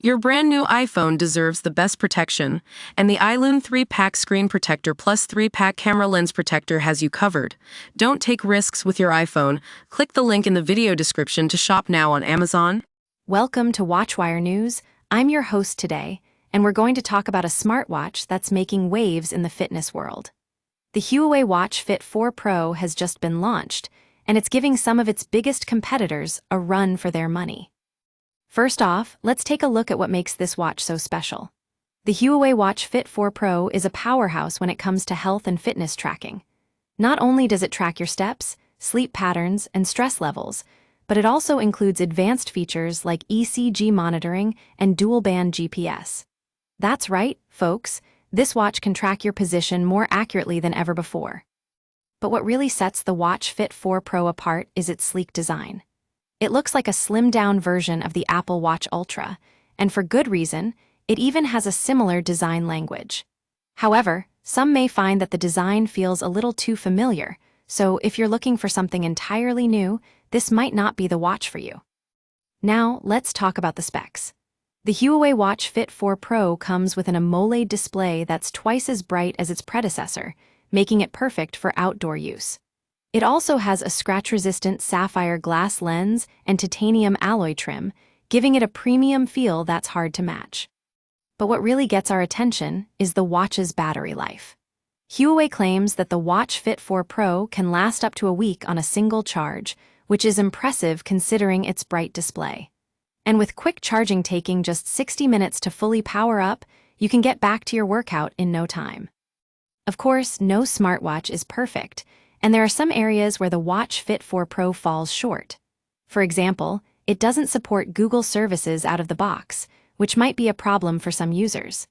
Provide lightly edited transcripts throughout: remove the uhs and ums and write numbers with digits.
Your brand new iPhone deserves the best protection, and the iLune 3-pack screen protector plus 3-pack camera lens protector has you covered. Don't take risks with your iPhone. Click the link in the video description to shop now on Amazon. Welcome to WatchWire News. I'm your host today, and we're going to talk about a smartwatch that's making waves in the fitness world. The Huawei Watch Fit 4 Pro has just been launched, and it's giving some of its biggest competitors a run for their money. First off, let's take a look at what makes this watch so special. The Huawei Watch Fit 4 Pro is a powerhouse when it comes to health and fitness tracking. Not only does it track your steps, sleep patterns, and stress levels, but it also includes advanced features like ECG monitoring and dual-band GPS. That's right, folks, this watch can track your position more accurately than ever before. But what really sets the Watch Fit 4 Pro apart is its sleek design. It looks like a slimmed-down version of the Apple Watch Ultra, and for good reason, it even has a similar design language. However, some may find that the design feels a little too familiar, so if you're looking for something entirely new, this might not be the watch for you. Now, let's talk about the specs. The Huawei Watch Fit 4 Pro comes with an AMOLED display that's twice as bright as its predecessor, making it perfect for outdoor use. It also has a scratch-resistant sapphire glass lens and titanium alloy trim, giving it a premium feel that's hard to match. But what really gets our attention is the watch's battery life. Huawei claims that the Watch Fit 4 Pro can last up to a week on a single charge, which is impressive considering its bright display. And with quick charging taking just 60 minutes to fully power up, you can get back to your workout in no time. Of course, no smartwatch is perfect, and there are some areas where the Watch Fit 4 Pro falls short. For example, it doesn't support Google services out of the box, which might be a problem for some users.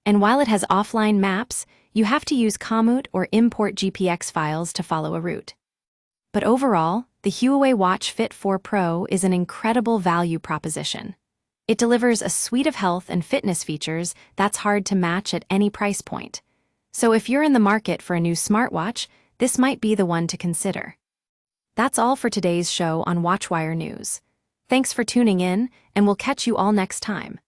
And while it has offline maps, you have to use Komoot or import GPX files to follow a route. But overall, the Huawei Watch Fit 4 Pro is an incredible value proposition. It delivers a suite of health and fitness features that's hard to match at any price point. So if you're in the market for a new smartwatch, this might be the one to consider. That's all for today's show on WatchWire News. Thanks for tuning in, and we'll catch you all next time.